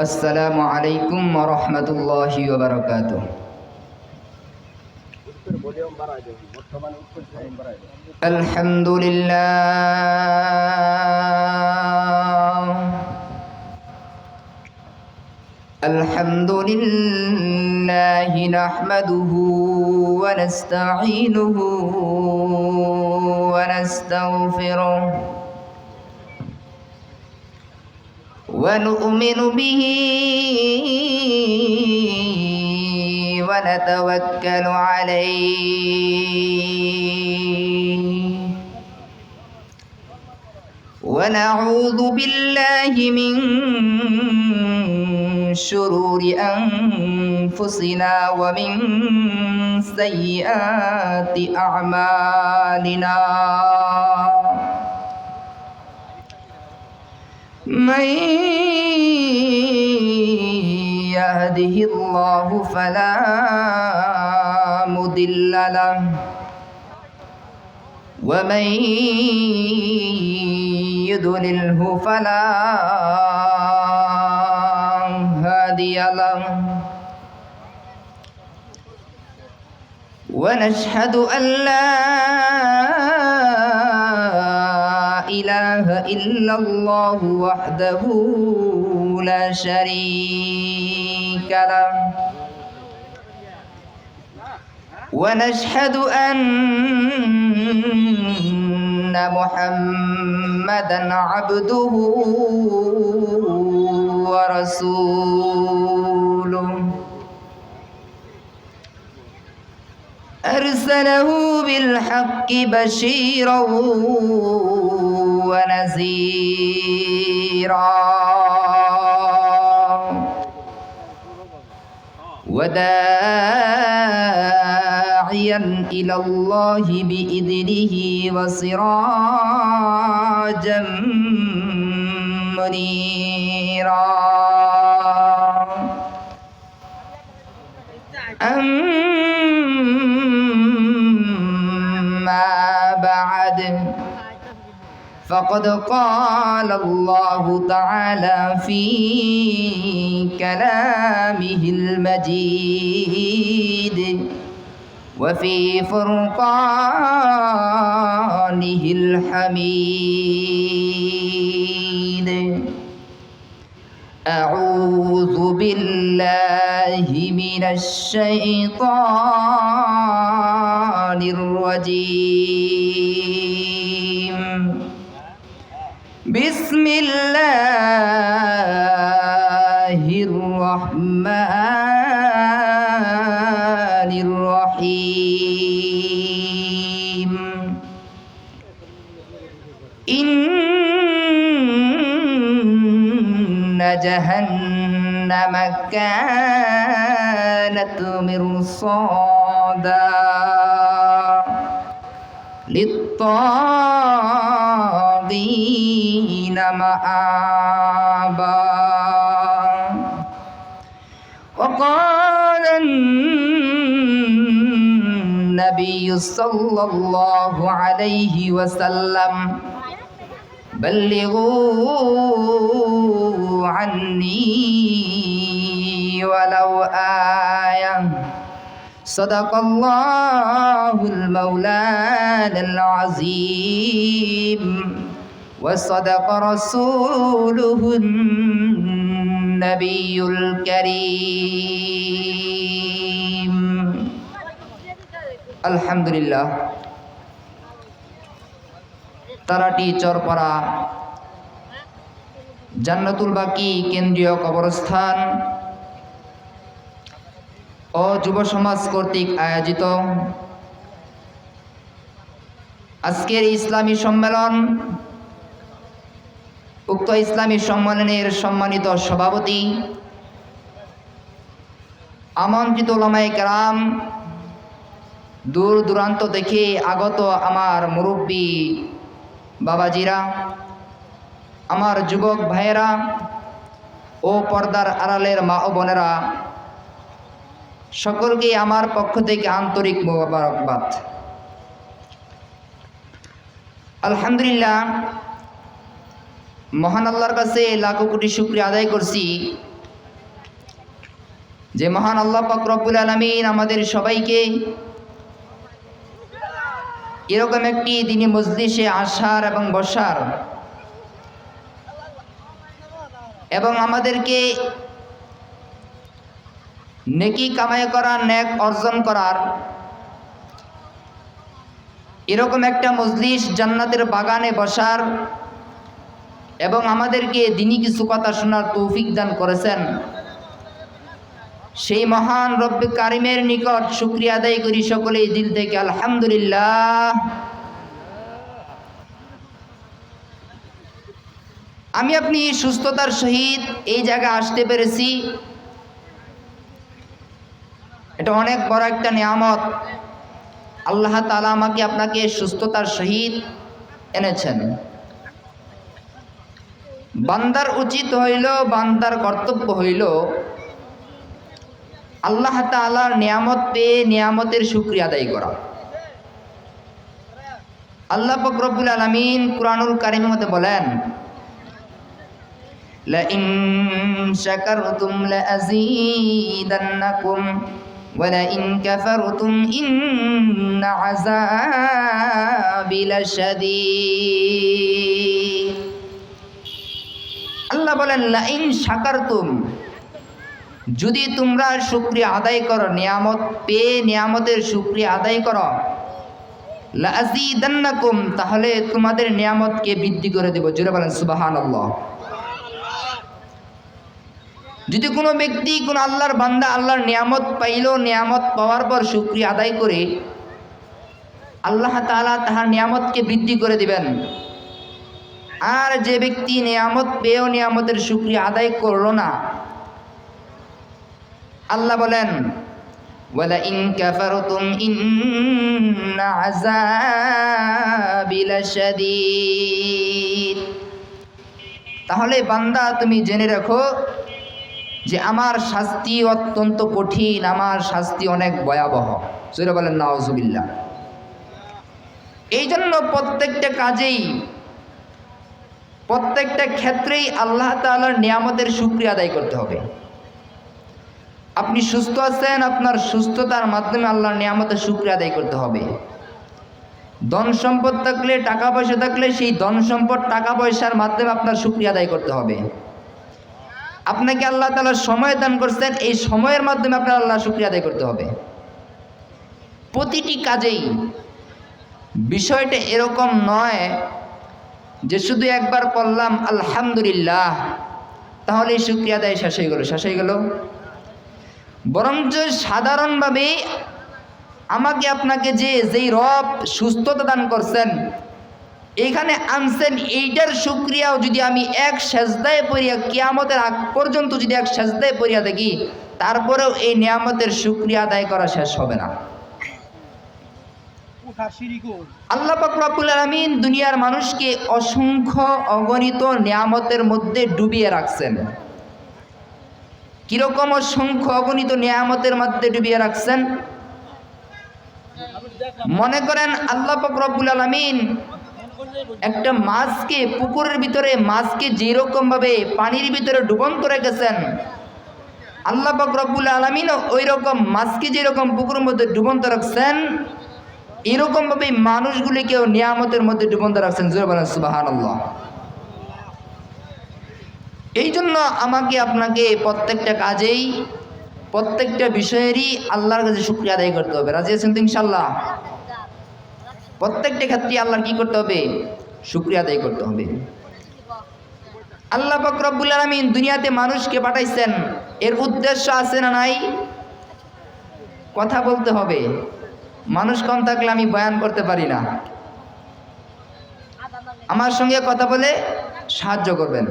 আসসালামু আলাইকুম ওয়া রাহমাতুল্লাহি ওয়া বারাকাতুহু। আলহামদুলিল্লাহি নাহমাদুহু ওয়া নাস্তাঈনুহু ওয়া নাস্তাগফিরুহু ونؤمن به ونتوكل عليه ونعوذ بالله من شرور أنفسنا ومن سيئات أعمالنا من يهده الله فلا مضل له ومن يضلله فلا هادي له ونشهد أن لا إله إلا الله وحده لا شريك له ونشهد أن محمدا عبده ورسوله أرسله بالحق بشيرا ونذيرا وداعيا إلى الله بإذنه وسراجا منيرا أما بعد فقد قال الله تعالى في كلامه المجيد وفي فرقانه الحميد أعوذ بالله من الشيطان الرجيم بسم الله الرحمن الرحيم إن جهنم كانت مرصادا للطاغين مآبا وقال النبي صلى الله عليه وسلم بلغوا عني ولو آية صدق الله المولانا العظيم وصدق رسوله النبي الكريم الحمد لله তারাটি চরপাড়া জান্নাতুল বাকি কেন্দ্রীয় কবরস্থান ও যুব সমাজ কর্তৃক আয়োজিত আজকের ইসলামী সম্মেলন, উক্ত ইসলামী সম্মেলনের সম্মানিত সভাপতি, আমন্ত্রিত উলামায়ে কেরাম, দূর দূরান্ত থেকে আগত আমার মুরব্বী বাবাজিরা, আমার যুবক ভাইয়েরা ও পর্দার আড়ালের মা ও বোনেরা, সকলকে আমার পক্ষ থেকে আন্তরিক মোবারকবাদ। আলহামদুলিল্লাহ, মহান আল্লাহর কাছে লাখো কোটি শুকরিয়া আদায় করছি যে মহান আল্লাহ পাক রব্বুল আলামিন আমাদের সবাইকে এরকম একটি দিনী মজলিসে আসার এবং বসার এবং আমাদেরকে নেকি কামাই করার, নেক অর্জন করার এরকম একটা মজলিস জান্নাতের বাগানে বসার এবং আমাদেরকে দিনী কিছু কথা শোনার তৌফিক দান করেছেন। সেই মহান রব্বে কারিমের নিকট শুকরিয়া আদায় করি সকলেই দিল থেকে আলহামদুলিল্লাহ। আমি আপনি সুস্থতার সহিত এই জায়গায় আসতে পেরেছি, এটা অনেক বড় একটা নিয়ামত। আল্লাহ তাআলা আমাকে আপনাকে সুস্থতার সহিত এনেছেন। বান্দার উচিত হইল, বান্দার কর্তব্য হইল আল্লাহ তাআলার নিয়ামত পেয়ে নিয়ামতের শুকরিয়া আদায় করা। আল্লাহ পাক রব্বুল আলামিন কুরআনুল কারীমের মধ্যে বলেন, লা ইন শাকারতুম লা আযীদান্নাকুম ওয়া লা ইন কাফারতুম ইন্না আযাবি লাশাদীদ। আল্লাহ বলেন, লা ইন শাকারতুম, যদি তোমরা শুকরিয়া আদায় করো, নিয়ামত পেয়ে নিয়ামতের শুকরিয়া আদায় করো, লা আযীদান্নাকুম, তাহলে তোমাদের নিয়ামতকে বৃদ্ধি করে দেব। জোরে বলেন সুবহানাল্লাহ। যদি কোনো ব্যক্তি, কোনো আল্লাহর বান্দা আল্লাহর নিয়ামত পাইল, নিয়ামত পাওয়ার পর শুকরিয়া আদায় করে, আল্লাহ তাআলা তাহার নিয়ামতকে বৃদ্ধি করে দিবেন। আর যে ব্যক্তি নিয়ামত পেয়েও নিয়ামতের শুকরিয়া আদায় করলো না, আল্লাহ বলেন, ওয়ালা ইন কাফারতুম ইন্না আযাবি লাশাদীদ, তাহলে বান্দা তুমি জেনে রাখো যে আমার শাস্তি অত্যন্ত কঠিন, আমার শাস্তি অনেক ভয়াবহ। সূরা বলেন নাউযুবিল্লাহ। এই জন্য প্রত্যেকটা কাজেই, প্রত্যেকটা ক্ষেত্রেই আল্লাহ তাআলার নিয়ামতের শুকরিয়া আদায় করতে হবে। আপনি সুস্থ আছেন, আপনার সুস্থতার মাধ্যমে আল্লাহর নিয়ামতের শুকরিয়া আদায় করতে হবে। ধন সম্পদ থাকলে, টাকা পয়সা থাকলে, সেই ধন সম্পদ টাকা পয়সার মাধ্যমে আপনার শুকরিয়া আদায় করতে হবে। আপনাকে আল্লাহ তাআলা সময় দান করছেন, এই সময়ের মাধ্যমে আপনার আল্লাহর শুকরিয়া আদায় করতে হবে। প্রতিটি কাজেই বিষয়টা এরকম নয় যে শুধু একবার বললাম আলহামদুলিল্লাহ তাহলে শুকরিয়া আদায় শেষ হয়ে গেল, শেষ হয়ে গেল। বরঞ্চ সাধারণভাবে আমাকে আপনাকে যেই রব সুস্থতা দান করছেন, এইখানে আনছেন, এইটার শুকরিয়াও যদি আমি এক সেজদায় পড়িয়া, কিয়ামতের আগ পর্যন্ত যদি এক সেজদায় পড়িয়া দেখি, তারপরেও এই নিয়ামতের শুকরিয়া আদায় করা শেষ হবে না। আল্লাহ পাক রব্বুল আলামিন দুনিয়ার মানুষকে অসংখ্য অগণিত নিয়ামতের মধ্যে ডুবিয়ে রাখছেন। কিরকম অসংখ্য অগণিত নিয়ামতের মধ্যে ডুবিয়ে রাখছেন? মনে করেন আল্লাহ পাক রব্বুল আলামিন একটা মাছকে, পুকুরের ভিতরে মাছকে যেরকম ভাবে পানির ভিতরে ডুবন্ত রেখেছেন, আল্লাহ পাক রব্বুল আলামিন ওই রকম মাছকে যেরকম পুকুরের মধ্যে ডুবন্ত রাখছেন, এরকম ভাবে মানুষগুলিকেও নিয়ামতের মধ্যে ডুবন্ত রাখছেন। জোরে বলেন সুবহানাল্লাহ। এই জন্য আমাকে আপনাকে প্রত্যেকটা কাজেই, প্রত্যেকটা বিষয়েরই আল্লাহর কাছে শুকরিয়া আদায় করতে হবে। রাজি আছেন তো ইনশাআল্লাহ? প্রত্যেকটা ক্ষেত্রে আল্লাহর কি করতে হবে? শুকরিয়া আদায় করতে হবে। আল্লাহ পাক রব্বুল আলামিন দুনিয়াতে মানুষকে পাঠাইছেন, এর উদ্দেশ্য আছে না নাই? কথা বলতে হবে। মানুষ কম থাকলে আমি বয়ান করতে পারি না। আমার সঙ্গে কথা বলে সাহায্য করবেন,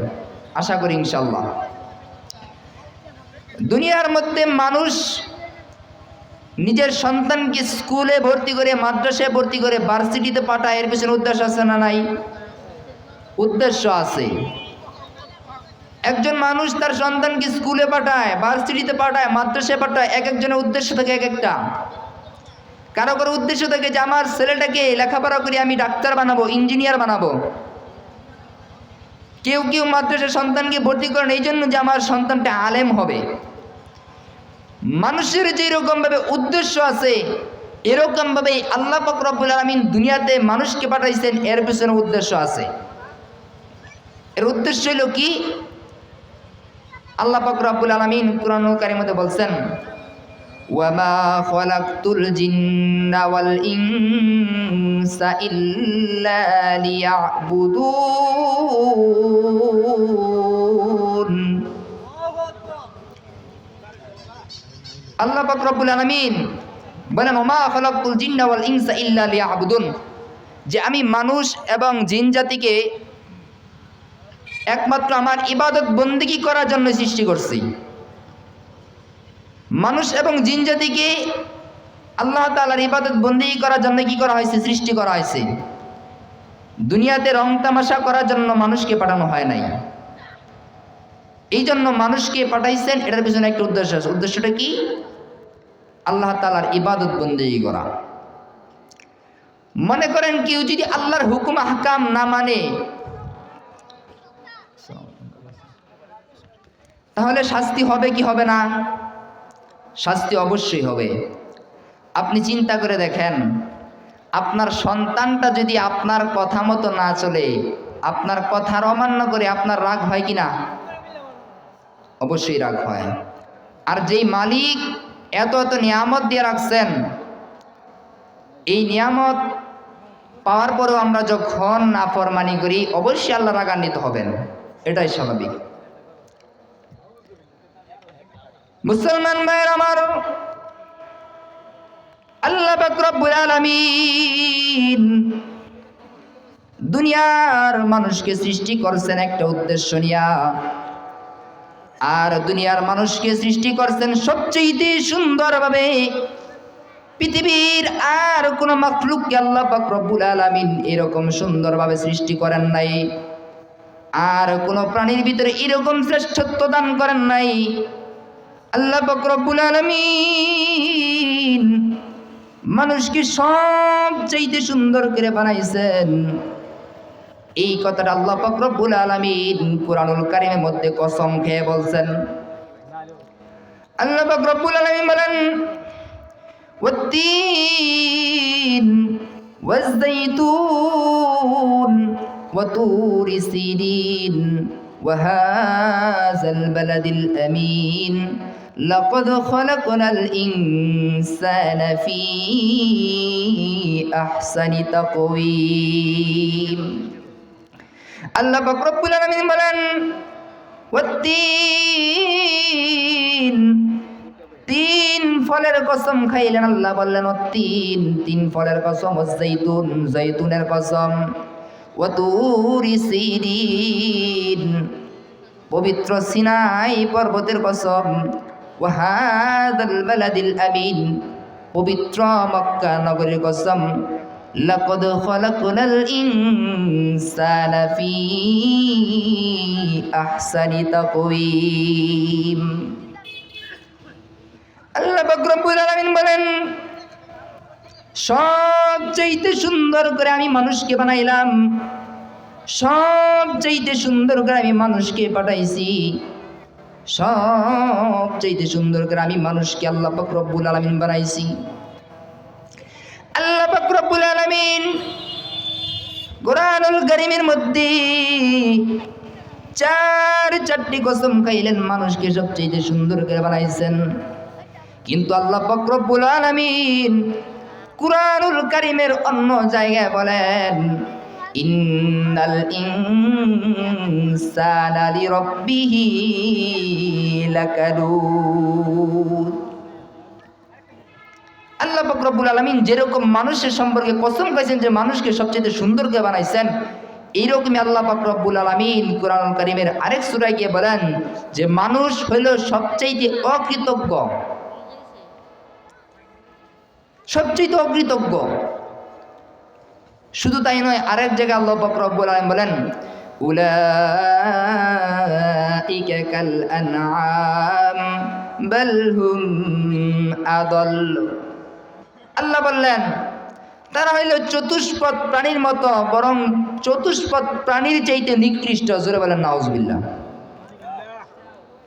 আশা করি ইনশাআল্লাহ। দুনিয়ার মধ্যে মানুষ নিজের সন্তানকে স্কুলে ভর্তি করে, মাদ্রাসায় ভর্তি করে, ভার্সিটিতে পাঠায়, এর পিছনে উদ্দেশ্য আছে না নাই? উদ্দেশ্য আছে। একজন মানুষ তার সন্তানকে স্কুলে পাঠায়, ভার্সিটিতে পাঠায়, মাদ্রাসায় পাঠায়, এক একজনের উদ্দেশ্য থাকে এক একটা। কারো কারো উদ্দেশ্য থাকে যে আমার ছেলেটাকে লেখাপড়া করে আমি ডাক্তার বানাবো, ইঞ্জিনিয়ার বানাবো। কেউ কেউ মাদ্রাসা সন্তানকে ভর্তি করেন এই জন্য যে আমার সন্তানটা আলেম হবে। মানুষের যেরকম ভাবে উদ্দেশ্য আছে এরকম ভাবে আল্লাহ পাক রব্বুল আলামিন দুনিয়াতে মানুষকে পাঠাইছেন, এর পিছনে উদ্দেশ্য আছে। এর উদ্দেশ্য হলো কি? আল্লাহ পাক রব্বুল আলামিন কুরআনুল কারীমে বলছেন, ওয়ামা খালাকতুল জিন্না ওয়াল ইনসা ইল্লা লিয়াবুদুন। আল্লাহ পাক রব্বুল আলামিন বলেন, ওমা খালাকতুল জিন্না ওয়াল ইনসা ইল্লা লিয়াবুদুন, যে আমি মানুষ এবং জিন জাতিকে একমাত্র আমার ইবাদত বন্দেগী করার জন্য সৃষ্টি করছি। মানুষ এবং জিন জাতিকে আল্লাহ তাআলার ইবাদত বন্দেগী করার জন্য কি করা হয়েছে? সৃষ্টি করা হয়েছে। দুনিয়াতে রং তামাশা করার জন্য মানুষকে পাঠানো হয় নাই। এই জন্য মানুষকে পাঠাইছেন, এটার পিছনে একটা উদ্দেশ্য আছে। উদ্দেশ্যটা কি? আল্লাহ তাআলার ইবাদত বন্দেগী করা। মনে করেন কেউ যদি আল্লাহর হুকুম আহকাম না মানে তাহলে শাস্তি হবে কি হবে না? শাস্তি অবশ্যই হবে। আপনি চিন্তা করে দেখেন, আপনার সন্তানটা যদি আপনার কথা মতো না চলে, আপনার কথার অমান্য করে, আপনার রাগ হয় কি না? অবশ্যই রাগ হয়। আর যেই মালিক এত এত নিয়ামত দিয়ে রাখছেন, এই নিয়ামত পাওয়ার পরেও আমরা যখন নাফরমানি করি, অবশ্যই আল্লাহ রাগান্বিত হবেন, এটাই স্বাভাবিক। মুসলমান ভাইয়ের আমার, আল্লাহ পাক রব্বুল আলামিন দুনিয়ার মানুষকে সৃষ্টি করছেন একটা উদ্দেশ্য নিয়া, আর দুনিয়ার মানুষকে সৃষ্টি করছেন সবচেয়ে সুন্দরভাবে। পৃথিবীর আর কোন মাখলুককে আল্লাহ পাক রব্বুল আলামিন এরকম সুন্দরভাবে সৃষ্টি করেন নাই, আর কোন প্রাণীর ভিতরে এরকম শ্রেষ্ঠত্ব দান করেন নাই। আল্লাহ পাক রব্বুল আলামিন মানুষকে সবচেয়ে সুন্দর করে বানাইছেন। এই কথাটা আল্লাহ পাক রব্বুল আলামিন কুরআনুল কারীমের মধ্যে কসম খেয়ে বলছেন। আল্লাহ পাক রব্বুল আলামিন বলেন, ওয়াত-তিন ওয়াজ-যাইতুন ওয়া তুরি সিনিন ওয়া হাযাল বালাদিল আমিন লাকাদ খালাকনাল ইনসানা ফী আহসানি তাকওয়ীম। আল্লাহ পাক রব্বুল আলামিন বলেন, ওয়াত-তিন, তিন ফলের কসম খাইলেন। আল্লাহ বললেন ওয়াত-তিন, তিন ফলের কসম, ওয়াজ-যাইতুন, যাইতুনের কসম, ওয়া তুরি সিনিন, পবিত্র সিনাই পর্বতের কসম, ওয়া হাযাল বালাদিল আমিন, পবিত্র মক্কা নগরীর কসম। লাকাদ খালাকনাল ইনসানা ফী আহসানি তাকওয়ীম। আল্লাহ পাক রব্বুল আলামিন বলেন, সবচেয়ে সুন্দর করে আমি মানুষকে বানাইলাম, সবচেয়ে সুন্দর করে আমি মানুষকে পাঠাইছি, সবচেয়ে সুন্দর করে আমি মানুষকে আল্লাহ পাক রব্বুল আলামিন বানাইছি। আল্লাহ পাক রব্বুল আলামিন কুরআনুল কারীমের মধ্যে চারটি কসম খাইলেন, মানুষকে সবচেয়ে সুন্দর করে বানাইছেন। কিন্তু আল্লাহ পাক রব্বুল আলামিন কুরআনুল কারীমের অন্য জায়গায় বলেন, ইন্নাল ইনসানা লিরাব্বিহি লাকানুদ। আল্লাহ পাক রব্বুল আলামিন যেরকম মানুষের সম্পর্কে কসম খাইছেন যে মানুষকে সবচেয়ে সুন্দর করে বানাইছেন, এইরকমই আল্লাহ পাক রব্বুল আলামিন কুরআনুল কারীমের আরেক সূরায় গিয়ে বলেন যে মানুষ হইল সবচেয়ে অকৃতজ্ঞ, সবচেয়ে অকৃতজ্ঞ। শুধু তাই নয়, আরেক জায়গায় আল্লাহ পাক রব্বুল আলামিন বলেন, উলাইকা কাল আনআম বাল হুম আদাল। আল্লাহ বললেন তারা হইল চতুষ্পদ প্রাণীর মতো, বরং চতুষ্পদ প্রাণীর চাইতে নিকৃষ্ট। জোরে বলেন নাউজুবিল্লাহ।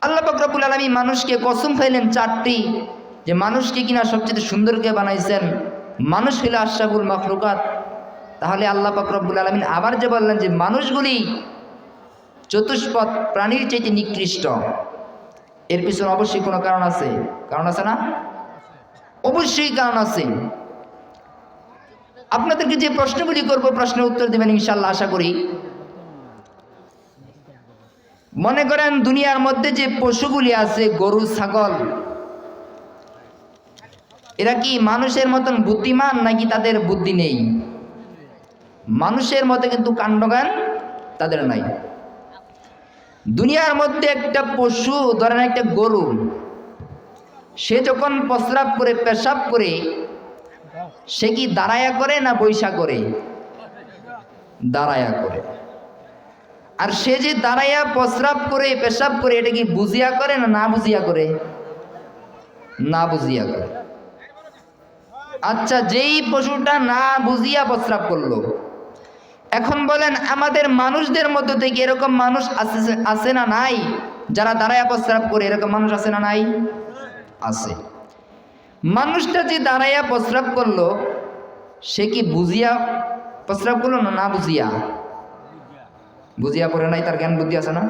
আল্লাহ পাক রব্বুল আলামিন মানুষকে কসম খাইলেন চারটি, যে মানুষকে কিনা সবচেয়ে সুন্দরকে বানাইছেন, মানুষ হইল আশরাফুল মাখলুকাত। তাহলে আল্লাহ পাক রব্বুল আলামিন আবার যে বললেন যে মানুষগুলি চতুষ্পদ প্রাণীর চাইতে নিকৃষ্ট, এর পিছনে অবশ্যই কোনো কারণ আছে। কারণ আছে না? অবশ্যই কারণ আছে। আপনাদেরকে যে প্রশ্নগুলি করব, প্রশ্নের উত্তর দেবেন ইনশাআল্লাহ আশা করি। মনে করেন দুনিয়ার মধ্যে যে পশুগুলি আছে, গরু, ছাগল, এরা কি মানুষের মতন বুদ্ধিমান নাকি তাদের বুদ্ধি নেই? মানুষের মতো কিন্তু কাণ্ডজ্ঞান তাদের নাই। দুনিয়ার মধ্যে একটা পশু, ধরেন একটা গরু, সে যখন প্রস্রাব করে, পেশাব করে, সে কি দাঁড়ায়া করে না বৈশা করে? দাঁড়ায়া করে। আর সে যে দাঁড়াইয়া প্রস্রাব করে, পেশাব করে, এটা কি বুঝিয়া করে না না বুঝিয়া করে? না বুঝিয়া করে। আচ্ছা, যেই পশুটা না বুঝিয়া প্রস্রাব করলো, এখন বলেন আমাদের মানুষদের মধ্য থেকে এরকম মানুষ আছে না নাই? যারা দাঁড়াইয়া প্রস্রাব করে, এরকম মানুষ আছে না নাই? আছে। মানুষটা যে দাঁড়াইয়া প্রস্রাব করলো, সে কি বুঝিয়া প্রস্রাব করলো না না বুঝিয়া? বুঝিয়া পড়ে নাই, তার জ্ঞান বুদ্ধি আছে না?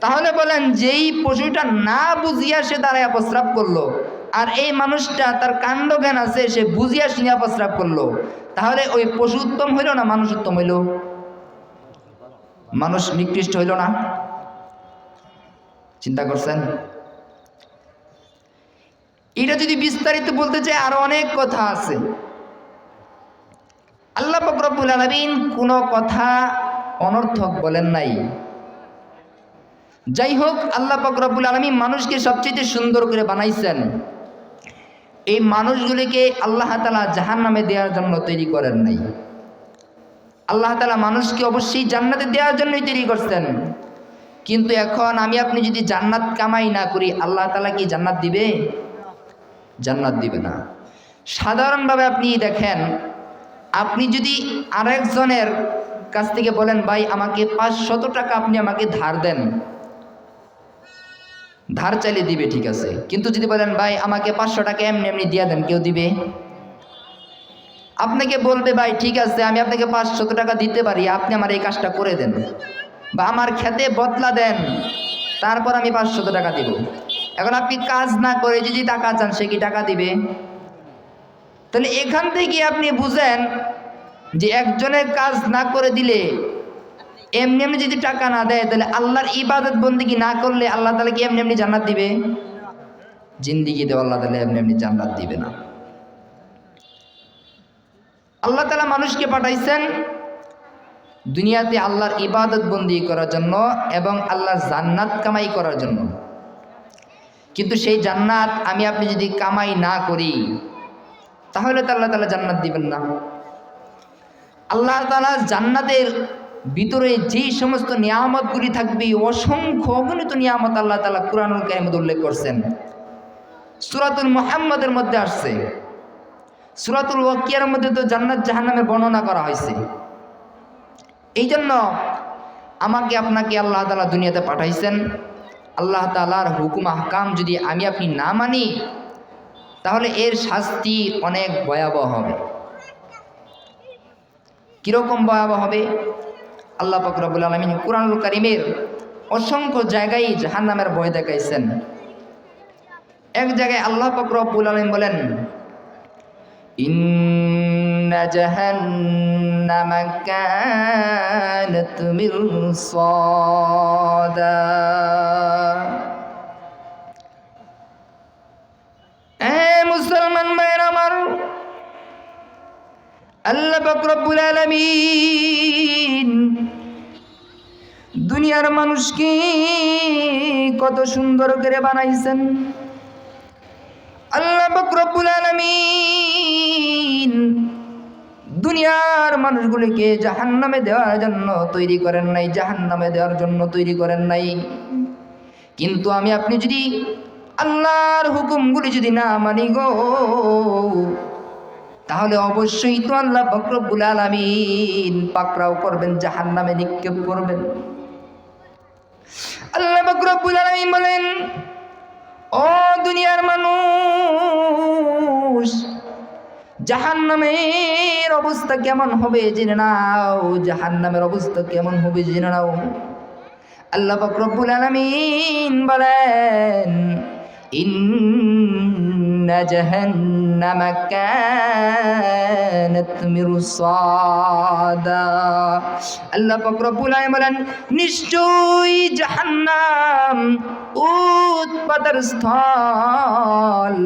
তাহলে বলেন যেই পশুটা না বুঝিয়া সে দাঁড়াইয়া প্রস্রাব করলো, আর এই মানুষটা তার কাণ্ড জ্ঞান আছে, সে বুঝিয়া শুনিয়া প্রস্রাব করলো, তাহলে ওই পশু উত্তম হইল না মানুষ উত্তম হইল? মানুষ নিকৃষ্ট হইল না? চিন্তা করছেন? এটা যদি বিস্তারিত বলতে চাই আরো অনেক কথা আছে। আল্লাহ পাক রব্বুল আলামিন কোনো কথা অনর্থক বলেন নাই। যাই হোক, আল্লাহ পাক রব্বুল আলামিন মানুষকে সবচেয়ে সুন্দর করে বানাইছেন। এই মানুষগুলিকে আল্লাহ তাআলা জাহান্নামে দেওয়ার জন্য তৈরি করেন নাই। আল্লাহ তাআলা মানুষকে অবশ্যই জান্নাতে দেওয়ার জন্যই তৈরি করছেন। কিন্তু এখন আমি আপনি যদি জান্নাত কামাই না করি, আল্লাহ তাআলা কি জান্নাত দিবে? জান্নাত দিবে না। সাধারণভাবে আপনি দেখেন, আপনি যদি আরেকজনের কাছ থেকে বলেন ভাই আমাকে 500 টাকা আপনি আমাকে ধার দেন, ধার চাইলে দিবে, ঠিক আছে। কিন্তু যদি বলেন ভাই আমাকে 500 টাকা এমনি এমনি দিয়ে দেন, কেউ দিবে? আপনাকে বলবে ভাই ঠিক আছে আমি আপনাকে 500 টাকা দিতে পারি, আপনি আমার এই কাজটা করে দেন, বা আমার খেতে বদলা দেন, তারপর আমি 500 টাকা দিব। এখন আপনি কাজ না করে যদি টাকা চান, সে কি টাকা দিবে? তাহলে এখান থেকে আপনি বুঝেন যে একজনের কাজ না করে দিলে, এমনি এমনি যদি টাকা না দেয়, তাহলে আল্লাহর ইবাদত বন্দেগী না করলে আল্লাহ তাআলা কি এমনি এমনি জান্নাত দিবে? জিন্দেগিতে আল্লাহ তাআলা এমনি এমনি জান্নাত দিবে না। আল্লাহ তাআলা মানুষকে পাঠাইছেন দুনিয়াতে আল্লাহর ইবাদত বন্দেগী করার জন্য এবং আল্লাহর জান্নাত কামাই করার জন্য। কিন্তু সেই জান্নাত আমি আপনি যদি কামাই না করি, তাহলে তো আল্লাহ তাআলা জান্নাত দিবেন না। আল্লাহ তাআলা জান্নাতের ভিতরে যেই সমস্ত নিয়ামতগুলি থাকবে, অসংখ্য অগণিত নিয়ামত আল্লাহ তাআলা কুরআনুল কারীমে উল্লেখ করছেন। সূরাতুল মুহাম্মাদের মধ্যে আসছে, সূরাতুল ওয়াকিয়ার মধ্যে তো জান্নাত জাহান্নামের বর্ণনা করা হয়েছে। এই জন্য আমাকে আপনাকে আল্লাহ তাআলা দুনিয়াতে পাঠাইছেন। আল্লাহ তাআলার হুকুম আহকাম যদি আমি আপনি না মানি, তাহলে এর শাস্তি অনেক ভয়াবহ হবে। কিরকম ভয়াবহ হবে? আল্লাহ পাক রব্বুল আলামিন কুরআনুল কারীমের অসংখ্য জায়গায় জাহান্নামের ভয় দেখাইছেন। এক জায়গায় আল্লাহ পাক রব্বুল আলামিন বলেন, ইন্না জাহান্নামা কানাত মিরসাদা। মুসলমান ভাইরা আমার, আল্লাহ পাক রব্বুল আলামিন দুনিয়ার মানুষকে কত সুন্দর করে বানাইছেন। আল্লাহ পাক রব্বুল আলামিন দুনিয়ার মানুষগুলিকে জাহান্নামে দেওয়ার জন্য তৈরি করেন নাই, জাহান্নামে দেওয়ার জন্য তৈরি করেন নাই। কিন্তু আমি আপনি যদি আল্লাহর হুকুমগুলি যদি না মানি গো, তাহলে অবশ্যই তো আল্লাহ পাক রব্বুল আলামিন পাকড়াও করবেন, জাহান্নামে নিক্ষেপ করবেন। আল্লাহ পাক রব্বুল আলামিন বলেন, ও দুনিয়ার মানুষ, জাহান্নামের অবস্থা কেমন হবে জেনে নাও, জাহান্নামের অবস্থা কেমন হবে জেনে নাও। আল্লাহ পাক রব্বুল আলামিন বলেন, ইন্না জাহান্নামা কানাত মিরসাদা। আল্লাহ পাক রব্বুল আলামিন বলেন, নিশ্চয়ই জাহান্নাম উৎপাতের স্থল,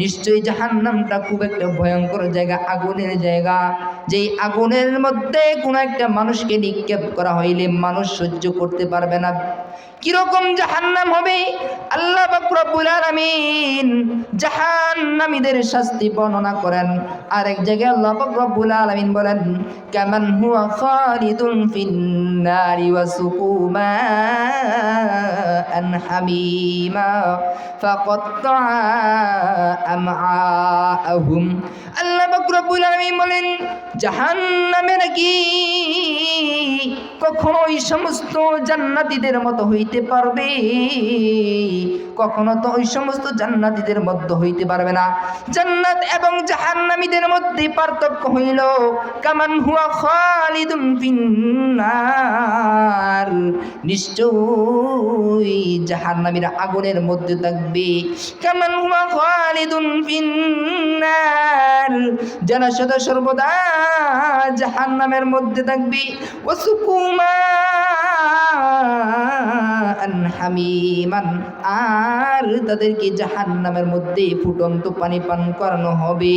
নিশ্চয়ই জাহান্নামটা খুব একটা ভয়ঙ্কর জায়গা, আগুনের জায়গা। যেই আগুনের মধ্যে কোনো একটা মানুষকে নিক্ষেপ করা হইলে মানুষ সহ্য করতে পারবে না। কিরকম জাহান্নাম হবে? আল্লাহ পাক রব্বুল আলামিন জাহান্নামীদের শাস্তি বর্ণনা করেন। আরেক জায়গায় আল্লাহ পাক রব্বুল আলামিন বলেন, কামান হুয়া খালিদুন ফিন্নারি ওয়াসুকু মাআন হামিমা ফাকাত্তা আমআআহুম। আল্লাহ পাক রব্বুল আলামিন বলেন, জাহান্নামে নাকি কখনো এই সমস্ত জান্নাতীদের মতো হইতে পারবে, কখনো তো ওই সমস্ত জান্নাতীদের মধ্যে হইতে পারবে না। জান্নাত এবং জাহান্নামীদের মধ্যে পার্থক্য হইল, কামান হুয়া খালিদুন ফিন্নার, নিশ্চয়ই জাহান্নামীরা আগুনের মধ্যে থাকবে। কামান হুয়া খালিদুন ফিন্নার, যারা সদা সর্বদা জাহান্নামের মধ্যে থাকবে। ওয়াসুকুমা হামিমান, আর তাদেরকে জাহান্নামের মধ্যে ফুটন্ত পানি পান করানো হবে।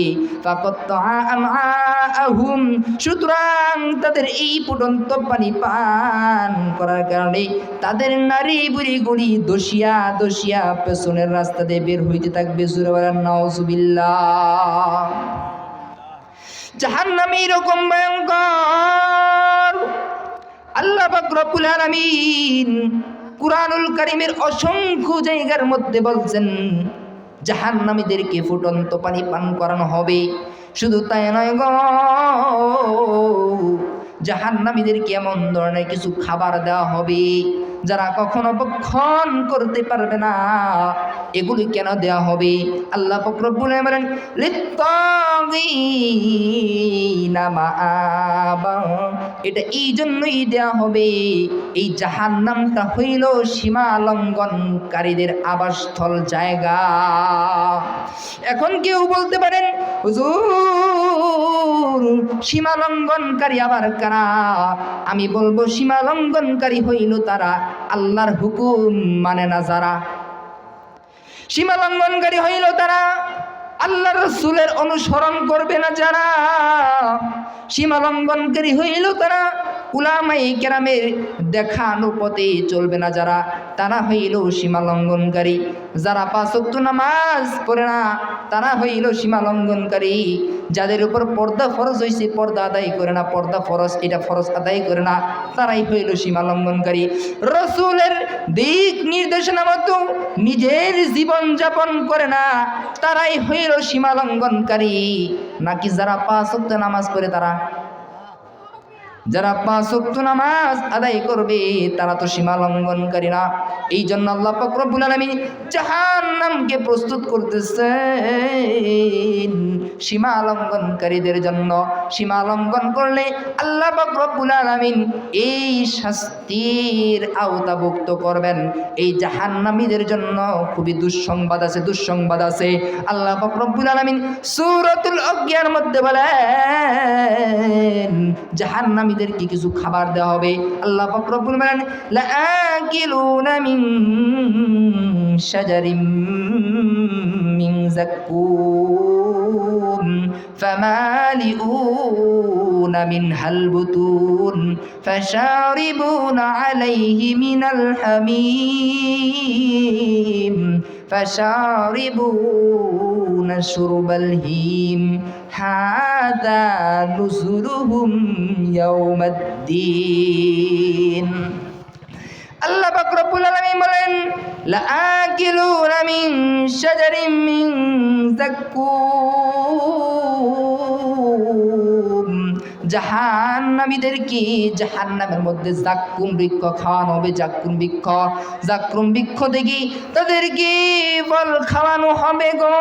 সুতরাং তাদের এই ফুটন্ত পানি পান করার কারণে তাদের নারী বুড়িগুলি দোষিয়া দোষিয়া পেছনের রাস্তা দিয়ে বের হইতে থাকবে। সূরা বলেন নাউযুবিল্লাহ। জাহান্নাম এরকম ভয়ঙ্কর। আল্লাহ পাক রব্বুল আলামিন কুরআনুল কারীমের অসংখ্য জায়গার মধ্যে বলছেন, জাহান্নামীদেরকে ফুটন্ত পানি পান করানো হবে। শুধু তাই নয় গো, জাহান্নামীদেরকে এমন ধরনের কিছু খাবার দেওয়া হবে যারা কখনো ভক্ষণ করতে পারবে না। এগুলি কেন দেওয়া হবে? আল্লাহ পাক রব্বুল আলামিন বলেন, লিত্তাগীনা মাআবা, এটা এই জন্যই দেওয়া হবে, এই জাহান্নামটা হইল সীমা লঙ্ঘনকারীদের আবাসস্থল, জায়গা। এখন কেউ বলতে পারেন, হুজুর সীমা লঙ্ঘনকারী আবার কারা? আমি বলবো, সীমা লঙ্ঘনকারী হইল তারা আল্লাহর হুকুম মানে না যারা। সীমা লঙ্ঘনকারী হইল তারা আল্লাহর রাসূলের অনুসরণ করবে না যারা। সীমা লঙ্ঘনকারী হইল তারা উলামায়ে কেরামের দেখানো পথে চলবে না যারা, তারা হইল সীমা লঙ্ঘনকারী। যারা 5 ওয়াক্ত নামাজ পড়ে না তারা হইল সীমা লঙ্ঘনকারী। যাদের উপর পর্দা ফরজ হয়েছে পর্দা আদায় করে না, পর্দা ফরজ এটা ফরজ আদায় করে না, তারাই হইল সীমা লঙ্ঘনকারী। রাসূলের দিক নির্দেশনা মতো নিজের জীবন যাপন করে না, তারাই হইল সীমা লঙ্ঘনকারী। নাকি যারা 5 ওয়াক্ত নামাজ পড়ে তারা? যারা 5 ওয়াক্ত নামাজ আদায় করবে তারা তো সীমা লঙ্ঘনকারী না। এই জন্য আল্লাহ পাক রব্বুল আলামিন জাহান্নামকে প্রস্তুত করতেছেন সীমা লঙ্ঘনকারীদের জন্য। সীমা লঙ্ঘন করলে আল্লাহ পাক রব্বুল আলামিন এই শাস্তির আওতাভুক্ত করবেন। এই জাহান্নামীদের জন্য খুবই দুঃসংবাদ আছে, দুঃসংবাদ আছে। আল্লাহ পাক রব্বুল আলামিন সূরাতুল আজ্ঞার মধ্যে বলেন, জাহান্নামীদেরকে কিছু খাবার দেওয়া হবে। আল্লাহ পাক রব্বুল বলেন, লাআকিলুনা মিন শাজারিম মিন যাক্কুম ফামালিউনা মিনহাল বুতুন ফাশারিবুনা আলাইহি মিনাল হামিম ফাশারিবুনা শুরবাল হিম হাযা নুজুলুহুম ইয়াউমাদ্দিন। আল্লাহ পাক রব্বুল আলামিন বলেন লাআকিলুনা মিন শাজারিম মিন যাক্কুম, জাহান্নামীদেরকে জাহান্নামের মধ্যে জাক্কুম বৃক্ষ খাওয়ানো হবে। জাক্কুম বৃক্ষ থেকে তাদেরকে ফল খাওয়ানো হবে গো।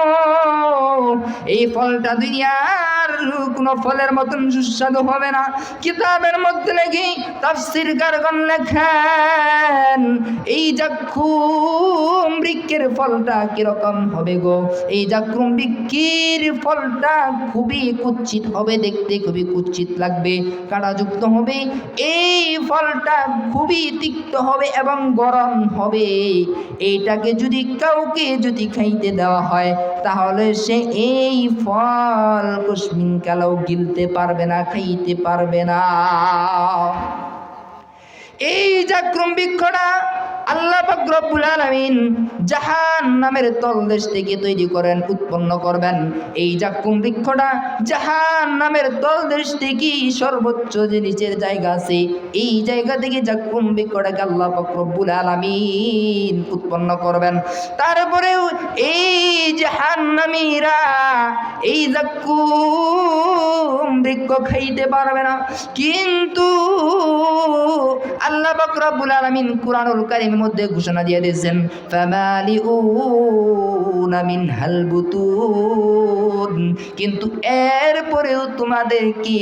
এই ফলটা দুনিয়ার কোনো ফলের মতন সুস্বাদু হবে না। কিতাবের মধ্যে লেগে তাফসীরকারগণ লেখেন এই জাক্কুম বৃক্ষের ফলটা কিরকম হবে গো। এই জাক্কুম বৃক্ষের ফলটা খুবই কুৎসিত হবে, দেখতে খুবই কুৎসিত লাগবে, কাঁটাযুক্ত হবে। এই ফলটা খুবই তিক্ত হবে এবং গরম হবে। এইটাকে যদি কাউকে খাইতে দেওয়া হয় তাহলে সে এই ফল কুসমিন কালাও গিলতে পারবে না, খাইতে পারবে না। এই জাক্কুম বৃক্ষটা আল্লাহ পাক রব্বুল আলামিন জাহান্নামের তলদেশ থেকে তৈরি করেন, উৎপন্ন করবেন। এই জাক্কুম বৃক্ষটা জাহান্নামের তলদেশ থেকে সর্বোচ্চ যে নিচের জায়গা আছে এই জায়গা থেকে জাক্কুম বৃক্ষটাকে আল্লাহ পাক রব্বুল আলামিন উৎপন্ন করবেন। তারপরেও এই জাহান্নামীরা এই জাক্কুম বৃক্ষ খাইতে পারবে না। কিন্তু আল্লাহ পাক রব্বুল আলামিন কুরআনুল কারীমের মধ্যে ঘোষণা দিয়ে দিয়েছেন ফামালিউনা মিনহাল বুতুন, কিন্তু এরপরেও তোমাদেরকে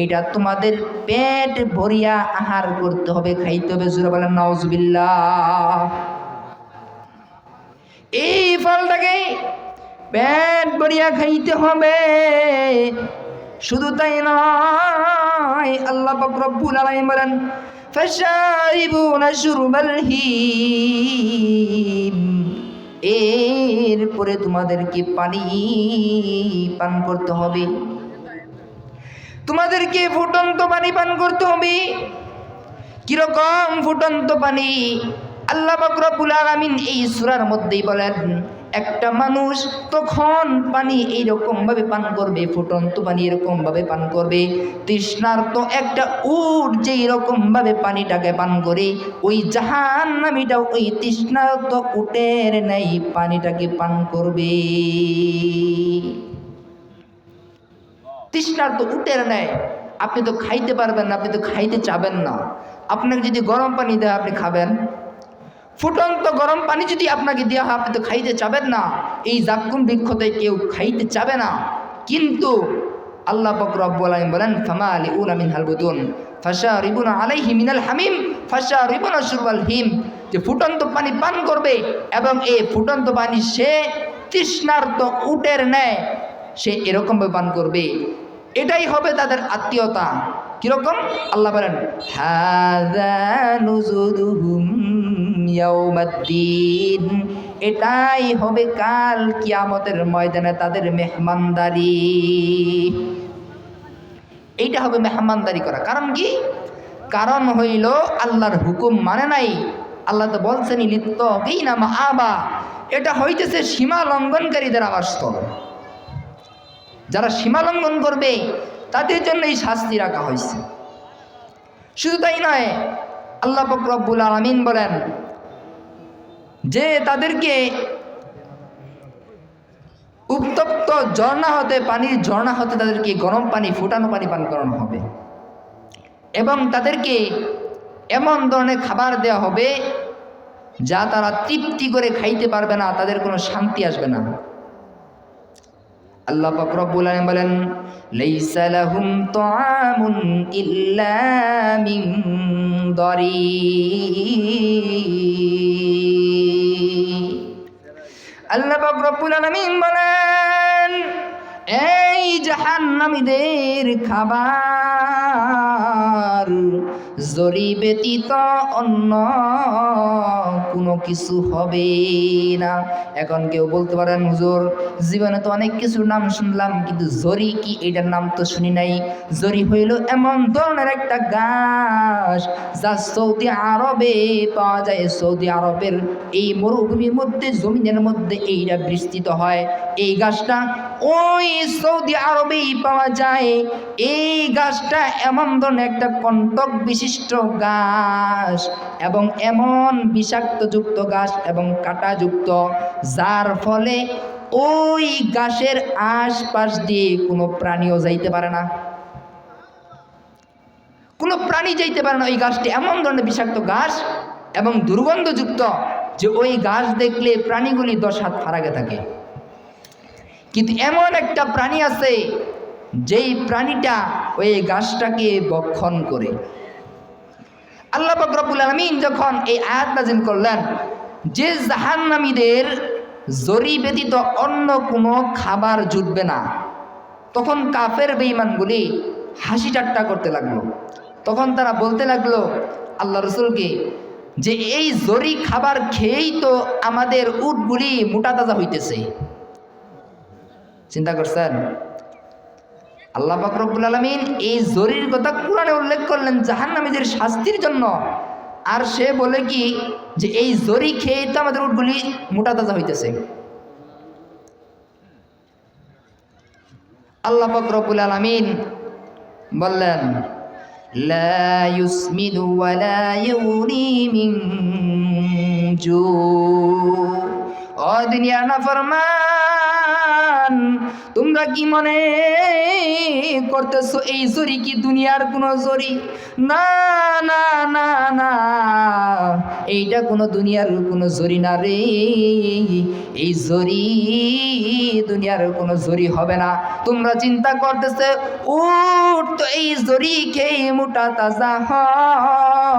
এটা তোমাদের পেট ভরিয়া আহার করতে হবে, খাইতে হবে। জোরে বলেন নাউজুবিল্লাহ। এই ফলটাকে পেট ভরিয়া খাইতে হবে। শুধু তাই নয়, আল্লাহ পাক রব্বুল আলামিন বলেন ফাশারিবুনা শুরবাল হিম, এরপরে তোমাদেরকে পানি পান করতে হবে, তোমাদেরকে ফুটন্ত পানি পান করতে হবে। কিরকম ফুটন্ত পানি? আল্লাহ পাক রব্বুল আলামিন এই সূরার মধ্যেই বলেন একটা মানুষ তখন পানি এইরকম ভাবে পান করবে, ফুটন্ত পানি এরকম ভাবে পান করবে, তৃষ্ণার্ত একটা উট যে এরকম ভাবে পানিটাকে পান করে, ওই জাহান্নামীটাও ওই তৃষ্ণার্ত উটের নেই পানিটাকে পান করবে। তৃষ্ণার্ত উটের নেয়। আপনি তো খাইতে পারবেন না, আপনি তো খাইতে চাবেন না। আপনাকে যদি গরম পানি দেয় আপনি খাবেন, ফুটন্ত গরম পানি যদি আপনাকে দেওয়া হয় আপনি তো খাইতে চাবেন না। এই জাক্কুম বৃক্ষতে কেউ খাইতে চাবে না। কিন্তু আল্লাহ পাক রব্বুল আলামিন বলেন ফামালিউনা মিনহাল বুতুন ফাশারিবুনা আলাইহি মিনাল হামিম ফাশারিবুনা শুরবাল হিম, যে ফুটন্ত পানি পান করবে এবং এই ফুটন্ত পানি সে তৃষ্ণার্ত উটের ন্যায় সে এরকমভাবে পান করবে। এটাই হবে তাদের আত্মীয়তা। কিরকম? আল্লাহ বলেন হাযা নুজুলুহুম ইয়াউমাদ্দিন, এটাই হবে কাল কিয়ামতের ময়দানে তাদের মেহমানদারি। এইটা হবে মেহমানদারি করা। কারণ কি? কারণ হইল আল্লাহর হুকুম মানে নাই। আল্লাহ তো বলছেন লিত্তাগীনা মাআবা, এটা হইতেছে সীমা লঙ্ঘনকারীদের আবাসস্থল। যারা সীমা লঙ্ঘন করবে তাদের জন্য এই শাস্তি রাখা হয়েছে। শুধু তাই নয়, আল্লাহ পাক রব্বুল আলামিন বলেন যে তাদেরকে উত্তপ্ত ঝর্ণা হতে, পানির ঝর্ণা হতে তাদেরকে গরম পানি, ফুটানো পানি পান করানো হবে এবং তাদেরকে এমন ধরনের খাবার দেওয়া হবে যা তারা তৃপ্তি করে খাইতে পারবে না, তাদের কোনো শান্তি আসবে না। আল্লাহ পাক রব্বুল আলামিন বলেন লাইসা লাহুম তুআমুন ইল্লা মিন দারি, আল্লাহ পাক রব্বুল আলামিন বলেন এই জাহান্নামীদের খাবার জরি ব্যতীত অন্য কোনো কিছু হবে না। এখন কেউ বলতে পারেন হুজুর জীবনে তো অনেক কিছুর নাম শুনলাম কিন্তু জরি কি এটার নাম তো শুনি নাই। জরি হইল এমন ধরনের একটা গাছ যা সৌদি আরবে পাওয়া যায়। সৌদি আরবের এই মরুভূমির মধ্যে, জমিনের মধ্যে এইটা বিস্তৃত হয়। এই গাছটা ওই সৌদি আরবেই পাওয়া যায়। এই গাছটা এমন ধরনের একটা কণ্টক বিশিষ্ট বিশিষ্ট ঘাস এবং এমন বিষাক্তযুক্ত ঘাস এবং কাঁটাযুক্ত, যার ফলে ওই ঘাসের আশপাশ দিয়ে কোনো প্রাণীও যাইতে পারে না, কোনো প্রাণী যাইতে পারে না। ওই ঘাসটি এমন ধরনের বিষাক্ত ঘাস এবং দুর্গন্ধযুক্ত যে ওই ঘাস দেখলে প্রাণীগুলি 10 হাত ফারাকে থাকে। কিন্তু এমন একটা প্রাণী আছে যেই প্রাণীটা ওই ঘাসটাকে ভক্ষণ করে। আল্লাহ পাক রব্বুল আলামিন যখন এই আয়াত নাযিল করলেন যে জাহান্নামীদের জরি ব্যতীত অন্য কোনো খাবার জুটবে না, তখন কাফের বেঈমানগুলি হাসি ঠাট্টা করতে লাগলো। তখন তারা বলতে লাগলো আল্লাহ রাসূলকে যে এই জরি খাবার খেয়েই তো আমাদের উটগুলি মোটা তাজা হইতেছে। চিন্তা করছেন? আল্লাহ পাক রব্বুল আলামিন এই জরির কথা কোরআনে উল্লেখ করলেন জাহান্নামীদের শাস্তির জন্য, আর সে বলে কি যে এই জরি খেয়ে তো আমাদের উটগুলি মোটা তাজা হইতেছে। আল্লাহ পাক রব্বুল আলামিন বললেন লা ইউসমিনু ওয়া লা ইউনি মিন জু। ও দুনিয়ার নাফরমান, তোমরা কি মনে করতেছো এই জরি কি দুনিয়ার কোনো জরি? না না না না, এইটা কোনো দুনিয়ার কোনো জরি না রে। এই জরি দুনিয়ার কোনো জরি হবে না। তোমরা চিন্তা করতেছে উট তো এই জরি খেয়ে মোটা তাজা হয়,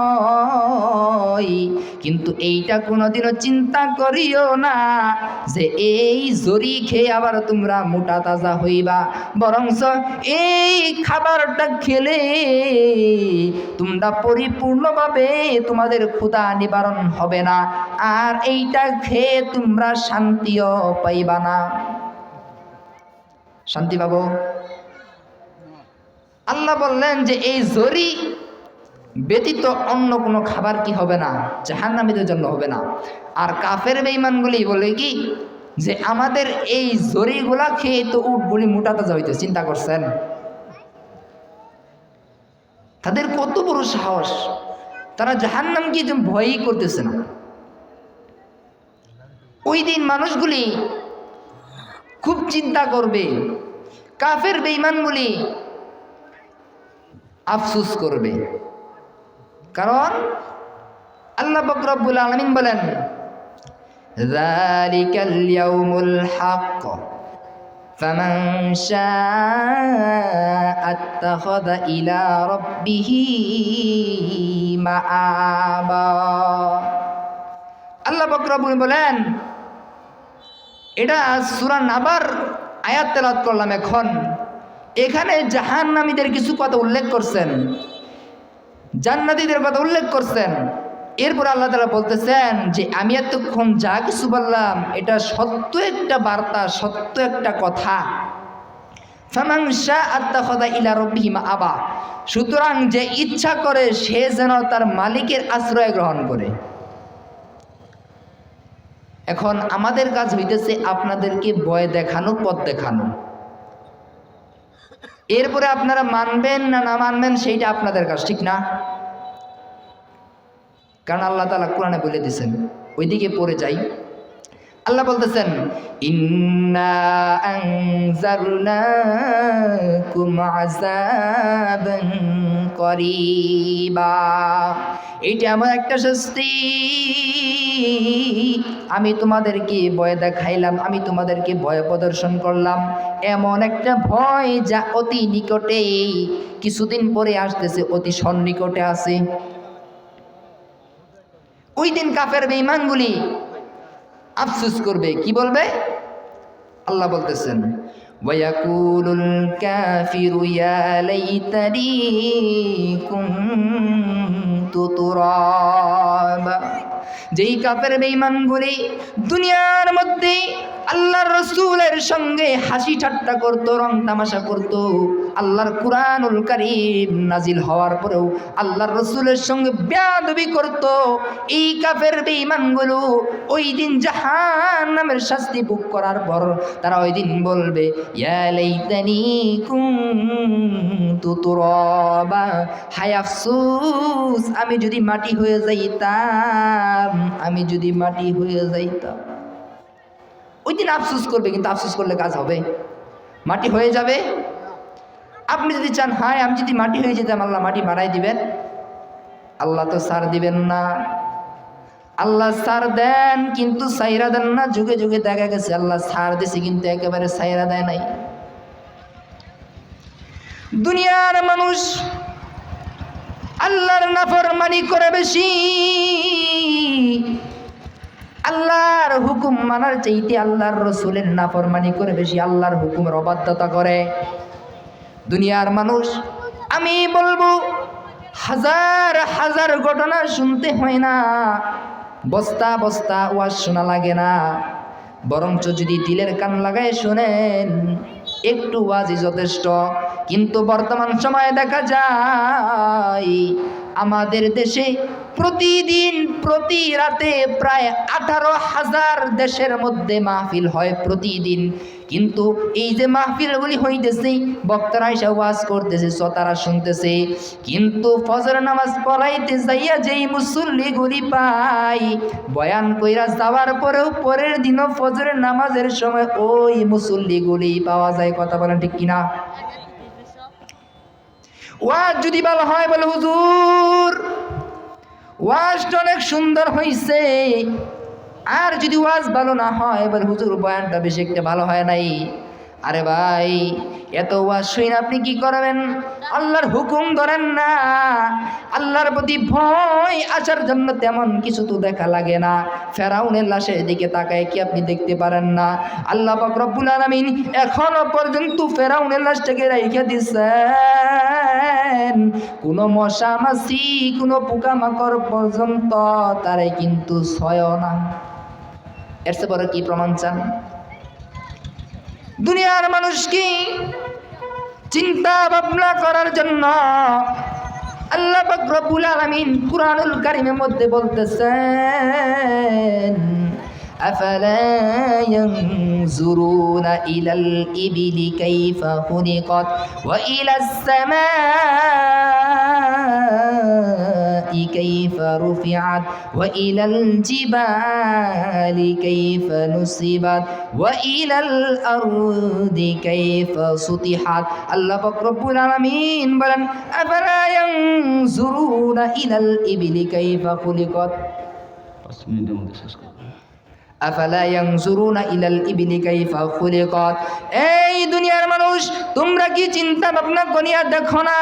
কিন্তু এইটা কোনোদিনও চিন্তা করিও না যে এই জরি খেয়ে আবার তোমরা মোটা তাজা হইবা। বরঞ্চ এই খাবারটা খেলে তোমরা পরিপূর্ণভাবে তোমাদের ক্ষুধা নিবারণ হবে না, আর এইটা খেয়ে তোমরা শান্তিও পাইবা না। শান্তি পাবো? আল্লাহ বললেন যে এই জরি ব্যতীত অন্য কোনো খাবার কি হবে না, জাহান্নামীদের জন্য হবে না। আর কাফের বেঈমানগুলি বলে কি যে আমাদের এই জরিগুলা খেয়ে তো উটগুলি মোটা তাজা হইতে। চিন্তা করছেন তাদের কত বড় সাহস? তারা জাহান্নামকে ভয়ই করতেছে না। ওই দিন মানুষগুলি খুব চিন্তা করবে, কাফের বেঈমানগুলি আফসোস করবে। কারণ আল্লাহ পাক রব্বুল আলামিন বলেন যালিকাল ইয়াউমুল হক ফামান শাআ আত্তাখাযা ইলা রাব্বিহি মাআবা। আল্লাহ পাক রব্বুল বলেন, এটা সূরা নাবার আয়াত তেলাওয়াত করলাম। এখন এখানে জাহান্নামীদের কিছু কথা উল্লেখ করছেন, জান্নাতীদের কথা উল্লেখ করছেন। এরপর আল্লাহ তাআলা বলতেছেন যে আমি এতক্ষণ যা কিছু বললাম এটা সত্য একটা বার্তা, সত্য একটা কথা। ফামান শাআ আত্তাখাযা ইলা রাব্বিহি মাআবা, সুতরাং যে ইচ্ছা করে সে যেন তার মালিকের আশ্রয় গ্রহণ করে। এখন আমাদের কাজ হইতেছে আপনাদেরকে ভয় দেখানো, পথ দেখানো। এরপরে আপনারা মানবেন না না মানবেন সেইটা আপনাদের কাজ, ঠিক না? কারণ আল্লাহ তাআলা কোরআনে বলে দিয়েছেন। ওইদিকে পড়ে যাই, আল্লাহ বলতেছেন ইন্না আনজারনাকুম আযাবান করিবা। এইটা আমার একটা শাস্তি, আমি তোমাদেরকে ভয় দেখাইলাম, আমি তোমাদেরকে ভয় প্রদর্শন করলাম। এমন একটা ভয় যা অতি নিকটে, কিছুদিন পরে আসতেছে, অতি সন্নিকটে আছে। ওই দিন কাফের বেঈমানগুলি আফসোস করবে, কি বলবে? আল্লাহ বলতেছেন ওয়ায়াকুলুল কাফিরু ইয়া লাইতানি কুনতু তুরাবা। যেই কাফের বেঈমানগুলি দুনিয়ার মধ্যে আল্লাহর রাসূলের সঙ্গে হাসি ঠাট্টা করত, রং তামাশা করত। আল্লাহর কুরআনুল কারীম নাজিল হওয়ার পরেও আল্লাহর রাসূলের সঙ্গে বেয়াদবি করত। এই কাফের বেঈমানগুলো ওই দিন জাহান্নামের শাস্তি ভোগ করার পর তারা ওই দিন বলবে, ইয়া লাইতানি কুনতু তুরাবা, হায় আফসোস আমি যদি মাটি হয়ে যাইতাম, আমি যদি মাটি হয়ে যাইতাম। ওই দিন আফসোস করবে, কিন্তু আফসোস করলে কাজ হবে? মাটি হয়ে যাবে। আপনি যদি চান হায় আমি যদি মাটি হয়ে যেতাম, আল্লাহ মাটি বানাই দিবেন? আল্লাহ তো সার দিবেন না। আল্লাহ সার দেন কিন্তু সাইরা দেন না। যুগে যুগে দেখা গেছে আল্লাহ সার দিছে কিন্তু একেবারে সাইরা দেয় নাই। দুনিয়ার মানুষ আল্লাহর নাফরমানি করে বেশি, আল্লাহর হুকুম মানার চাইতে আল্লাহর রাসূলের নাফরমানি করে বেশি, আল্লাহর হুকুমের অবাধ্যতা করে দুনিয়ার মানুষ। আমি বলবো হাজার হাজার ঘটনা শুনতে হয় না, বস্তা বস্তা ওয়াজ শোনা লাগে না, বরঞ্চ যদি দিলের কান লাগায় শোনেন একটু ওয়াজই যথেষ্ট। কিন্তু বর্তমান সময়ে দেখা যায় আমাদের দেশে প্রতিদিন প্রতি রাতে প্রায় 18,000 দেশের মধ্যে মাহফিল হয় প্রতিদিন। কিন্তু এই যে মাহফিলগুলি হইতেছে, বক্তারা এসে ওয়াজ করতেছে, শ্রোতারা শুনতেছে, কিন্তু ফজর নামাজ পড়াইতে যাইয়া যেই মুসল্লিগুলি পাই, বয়ান কইরা যাওয়ার পরেও পরের দিনও ফজরের নামাজের সময় ওই মুসল্লিগুলি পাওয়া যায়। কথা বলেন ঠিক কিনা? ওয়াজ যদি ভালো হয় বলে হুজুর ওয়াজটা অনেক সুন্দর হইছে, আর যদি ওয়াজ ভালো না হয় বলে হুজুর বয়ানটা বেশি একটা ভালো হয় নাই। আরে ভাই এত ওয়াজ শুনে আপনি কি করবেন? আল্লাহর হুকুম ধরেন না। আল্লাহর প্রতি ভয় আসার জন্য তেমন কিছু তো দেখা লাগে না। ফেরাউনের লাশের দিকে তাকায় কি আপনি দেখতে পারেন না? আল্লাহ পাক রব্বুল আলামিন এখনো পর্যন্ত ফেরাউনের লাশটাকে রাইখা দিছেন। কোনো মশা মাছি কোনো পোকামাকড় পর্যন্ত তারে কিন্তু ছয় না। এর চেয়ে বড় কি প্রমাণ চান? দুনিয়ার মানুষকে চিন্তা ভাবনা করার জন্য আল্লাহ পাক রব্বুল আলামিন কুরআনুল কারীমের মধ্যে বলতেছেন, আফালা ইয়ানজুরুনা ইলাল ইবিলি কাইফা খুলিকাত ওয়া ইলাস সামাই কাইফা রুফিআত ওয়া ইলাল জিবালি কাইফা নুসিবাত ওয়া ইলাল আরদি কাইফা সুতিহাত। আল্লাহ পাক রব্বুল আলামিন বলেন, আফালা ইয়ানজুরুনা ইলাল ইবিলি কাইফা খুলিকাত। 5 মিনিটের মধ্যে শেষ করব। আফালা ইয়ানজুরুনা ইলাল ইবিলি কাইফা খুলিকাত। এই দুনিয়ার মানুষ তোমরা কি চিন্তা ভাবনা করিয়া দেখো না?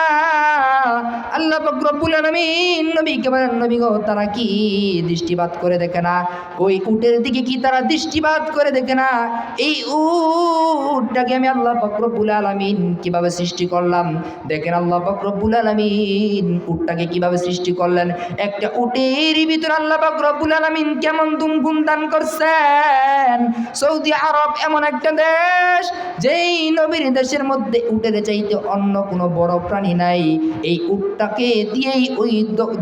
আল্লাহ পাক রব্বুল আলামিন নবীকে বলেন, নবী গো তারা কি দৃষ্টিপাত করে দেখে না? ওই উটের দিকে কি তারা দৃষ্টিপাত করে দেখে না? এই উটটাকে আমি আল্লাহ পাক রব্বুল আলামিন কিভাবে সৃষ্টি করলাম দেখেন। আল্লাহ পাক রব্বুল আলামিন উটটাকে কিভাবে সৃষ্টি করলেন। একটা উটের ভিতরে আল্লাহ পাক রব্বুল আলামিন কেমন গুণ দান করছে। সৌদি আরব এমন একটা দেশ যেই নবীর দেশের মধ্যে উটের চাইতে অন্য কোনো বড় প্রাণী নাই। এই উটটাকে দিয়েই ওই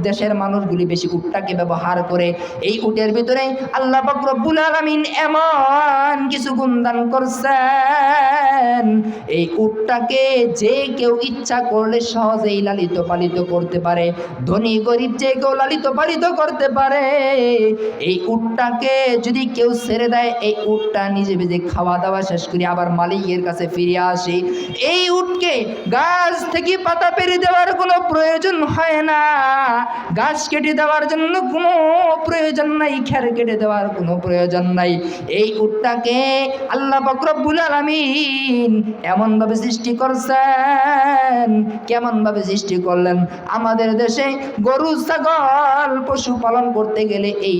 দেশের মানুষগুলি বেশি উটটাকে ব্যবহার করে। এই উটের ভিতরে আল্লাহ পাক রব্বুল আলামিন এমন কিছু গুণদান করছেন, এই উটটাকে যে কেউ ইচ্ছা করলে সহজেই লালিত পালিত করতে পারে। ধনী গরিব যে কেউ লালিত পালিত করতে পারে। এই উটটাকে যদি কেউ ছেড়ে দেয়, এই উটটা নিজে নিজে খাওয়া দাওয়া শেষ করে আবার মালিকের কাছে ফিরে আসে। এই উটকে গাছ থেকে পাতা পেরে দেওয়ার কোনো প্রয়োজন হয় না, গাছ কেটে দেওয়ার জন্য কোনো প্রয়োজন নাই, খের কেটে দেওয়ার কোনো প্রয়োজন নাই। এই উটটাকে আল্লাহ পাক রব্বুল আলামিন এমনভাবে সৃষ্টি করছেন। কেমনভাবে সৃষ্টি করলেন? আমাদের দেশে গরু ছাগল পশু পালন করতে গেলে এই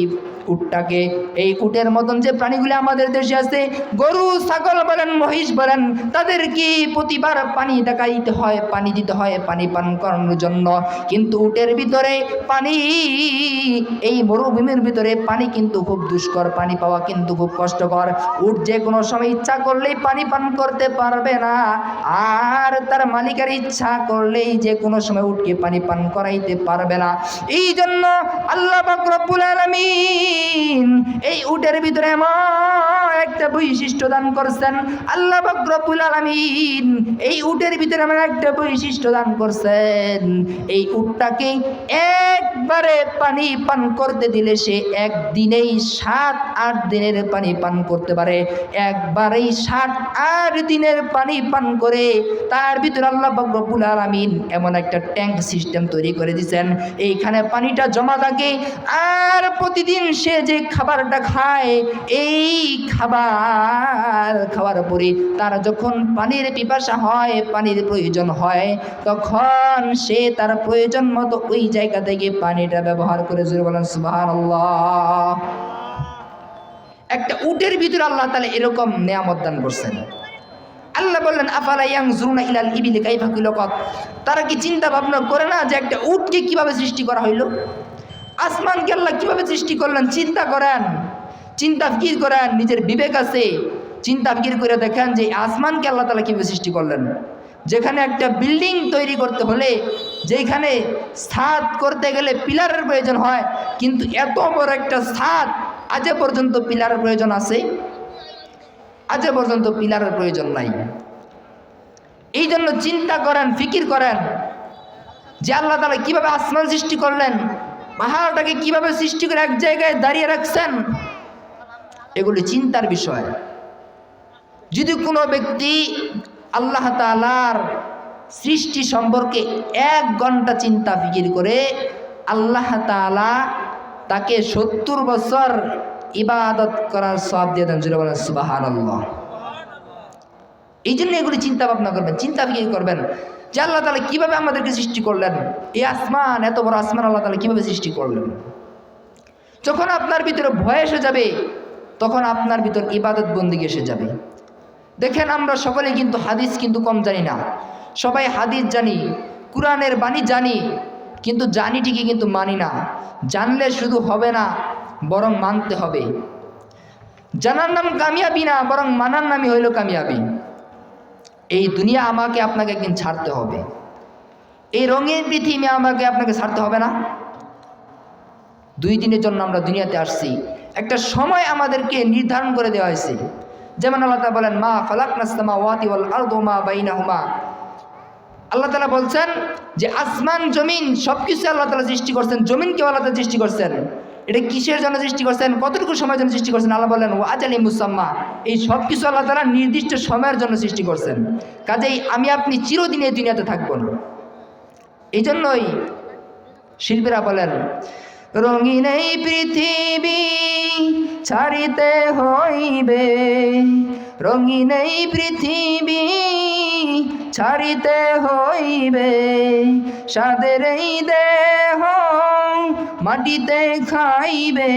উটটাকে, এই উটের উটের মতন যে প্রাণীগুলি আমাদের দেশে আছে, গরু ছাগল বলেন মহিষ বলেন, তাদেরকে প্রতিবার পানি দেখাইতে হয়, পানি দিতে হয় পানি পান করানোর জন্য। কিন্তু উটের ভিতরে পানি, এই মরুভূমির ভিতরে পানি কিন্তু খুব দুষ্কর, পানি পাওয়া কিন্তু খুব কষ্টকর। উট যে কোনো সময় ইচ্ছা করলেই পানি পান করতে পারবে না, আর তার মালিকের ইচ্ছা করলেই যে কোনো সময় উটকে পানি পান করাইতে পারবে না। এই জন্য আল্লাহ পাক রব্বুল আলামিন এই উটের ভিতরে এমন একটা বৈশিষ্ট্য দান করছেন। আল্লাহ পাক রব্বুল আলামিন এই উটের ভিতরে এমন একটা বৈশিষ্ট্য দান করছেন, এই উটটাকে একবারে পানি পান করতে দিলে সে একদিনেই 7-8 দিনের পানি পান করতে পারে। একবারেই 7-8 দিনের পানি পান করে তার ভিতরে আল্লাহ পাক রব্বুল আলামিন এমন একটা ট্যাঙ্ক সিস্টেম তৈরি করে দিয়েছেন, এইখানে পানিটা জমা থাকে। আর প্রতিদিন সে যে খাবারটা খায়, এই খাবার খাওয়ার পরে তার যখন পানির পিপাসা হয়, পানির প্রয়োজন হয়, তখন সে তার প্রয়োজন মতো ওই জায়গা থেকে পানিটা ব্যবহার করে। জোরে বলেন সুবহানাল্লাহ। একটা উটের ভিতরে আল্লাহ তাআলা এরকম নিয়ামত দান করছেন। আল্লাহ বললেন আফালা ইয়ানজুরুনা ইলাল ইবিলি কাইফা খুলিকাত, তারা কি চিন্তা ভাবনা করে না যে একটা উটকে কিভাবে সৃষ্টি করা হইল, আসমানকে আল্লাহ কিভাবে সৃষ্টি করলেন? চিন্তা করেন, চিন্তা ফিকির করেন, নিজের বিবেক আছে, চিন্তা ফিকির করে দেখেন যে আসমানকে আল্লাহ তাআলা কিভাবে সৃষ্টি করলেন। যেখানে একটা বিল্ডিং তৈরি করতে হলে, যেখানে ছাদ করতে গেলে পিলারের প্রয়োজন হয়, কিন্তু এত বড় একটা ছাদ আজ পর্যন্ত পিলারের প্রয়োজন আছে? আজ পর্যন্ত পিলারের প্রয়োজন নাই। এই জন্য চিন্তা করেন, ফিকির করেন যে আল্লাহ তাআলা কিভাবে আসমান সৃষ্টি করলেন, পাহাড়টাকে কিভাবে সৃষ্টি করে এক জায়গায় দাঁড়িয়ে রাখছেন। এগুলি চিন্তার বিষয়। যদি কোনো ব্যক্তি আল্লাহ তাআলার সৃষ্টি সম্পর্কে 1 ঘন্টা চিন্তা ফিকির করে, আল্লাহ তাআলা তাকে 70 বছর ইবাদত করার সওয়াব দিয়ে দেন। জোরে বলেন সুবহানাল্লাহ। এই জন্য এগুলি চিন্তা ভাবনা করবেন, চিন্তা ফিকির করবেন যে আল্লাহ তাআলা কিভাবে আমাদেরকে সৃষ্টি করলেন। এই আসমান, এত বড় আসমান আল্লাহ তাআলা কিভাবে সৃষ্টি করলেন। যখন আপনার ভিতরে ভয় এসে যাবে, তখন আপনার ভিতর ইবাদত বন্দেগী এসে যাবে। দেখেন আমরা সকলে কিন্তু হাদিস কিন্তু কম জানি না, সবাই হাদিস জানি, কুরআনের বাণী জানি, কিন্তু জানি ঠিকই কিন্তু মানি না। জানলে শুধু হবে না, বরং মানতে হবে। জানার নাম কামিয়াবি না, বরং মানার নামই হইল কামিয়াবি। এই দুনিয়া আমাকে আপনাকে একদিন ছাড়তে হবে, এই রঙের পৃথিবী আমাকে আপনাকে ছাড়তে হবে না। 2 দিনের জন্য আমরা দুনিয়াতে আসছি, একটা সময় আমাদেরকে নির্ধারণ করে দেওয়া হয়েছে। যেমন আল্লাহ তাআলা বলেন মা খালাকনাস সামাওয়াতি ওয়াল আরদা মা বাইনাহুমা, আল্লাহ তাআলা বলছেন যে আসমান জমিন সবকিছু আল্লাহ তাআলা সৃষ্টি করছেন। জমিনকে আল্লাহ তাআলা সৃষ্টি করছেন, এটা কিসের জন্য সৃষ্টি করছেন, কতটুকু সময়ের জন্য সৃষ্টি করছেন? আল্লাহ বলেন ওয়া আজালি মুসাম্মা, এই সব কিছু আল্লাহ তাআলা নির্দিষ্ট সময়ের জন্য সৃষ্টি করছেন। কাজেই আমি আপনি চিরদিন এই দুনিয়াতে থাকবো না। এই জন্যই শিল্পীরা বলেন রঙিন এই পৃথিবী ছাড়িতে হইবে, রঙিন এই পৃথিবী ছাড়িতে হইবে, সাদের এই দেহ মাটিতে খাইবে,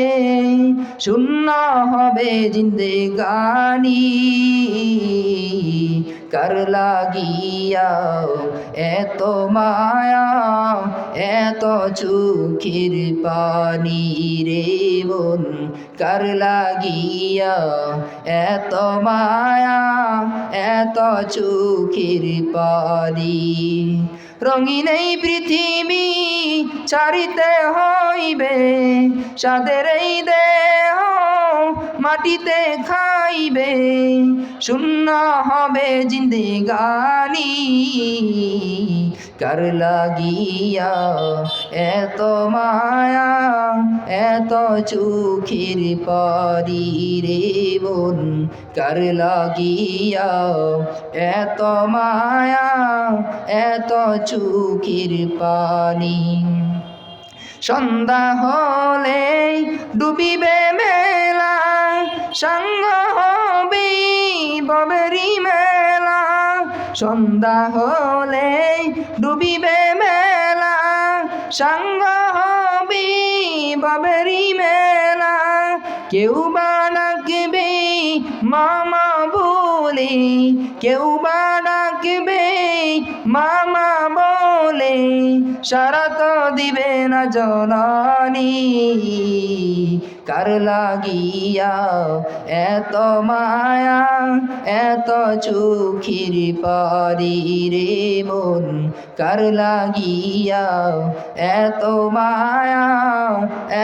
শূন্য হবে জিন্দেগানি, কার লাগিয়া এত মায়া এত চোখের পানি রে বোন, কার লাগিয়া এত মায়া এত চোখের পানি। রঙিন এই পৃথিবী ছাড়িতে হইবে, সাদের এই দেহ মাটিতে খাইবে, শূন্য হবে জিন্দেগানি, কার লাগিয়া এত মায়া এত চোখের পানি রে বোন, কার লাগিয়া এত মায়া এত চোখের পানি। সন্ধ্যা হলে ডুবিবে মেলা, সাঙ্গ হবে ববেরি মেলা, সন্ধ্যা হলে ডুবিবে মেলা, সাঙ্গ হবে ববেরি মেলা, কেউ বানা মামা বলে, কেউ বা ডাকবে মামা বলে, সারা তো দিবে না জননী। কার লাগিয়া এত মায়া, এত চোখের পারি রে মন, কার লাগিয়া এত মায়া,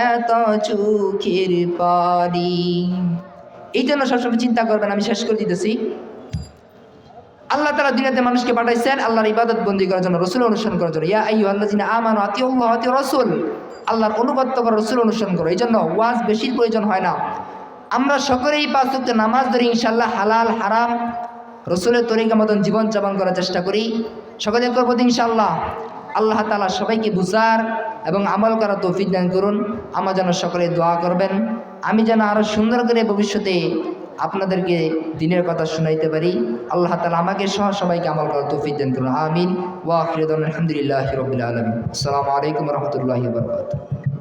এত চোখের পারি। এই জন্য সবসময় চিন্তা করবেন। আমি শেষ করে দিতেছি। আল্লাহ তাআলা দুনিয়াতে মানুষকে পাঠাইছেন আল্লাহর ইবাদত বন্দী করার জন্য, রাসূল অনুসরণ করার জন্য। ইয়া আইয়ুহাল্লাযিনা আমানু আতিউল্লাহ ওয়া আতিউর রাসূল, আল্লাহর অনুগত্য করো, রাসূল অনুসরণ করো। এই জন্য ওয়াজ বেশির প্রয়োজন হয় না। আমরা সকলেই 5 ওয়াক্ত নামাজ ধরে ইনশাআল্লাহ হালাল হারাম রাসূলের তরিকা মতন জীবন যাপন করার চেষ্টা করি। সকলে করবো ইনশাআল্লাহ। আল্লাহ তাআলা সবাইকে বুঝার এবং আমল করার তৌফিক দান করুন। আমার যেন সকলে দোয়া করবেন, আমি যেন আরো সুন্দর করে ভবিষ্যতে আপনাদেরকে দিনের কথা শোনাইতে পারি। আল্লাহ তাআলা আমাকে সহ সবাইকে আমল করার তৌফিক দান করুন। আমিন। ওয়া আখিরু দাওয়ানা আলহামদুলিল্লাহি রাব্বিল আলামিন। আসসালামু আলাইকুম ওয়া রাহমাতুল্লাহি ওয়া বারাকাতুহু।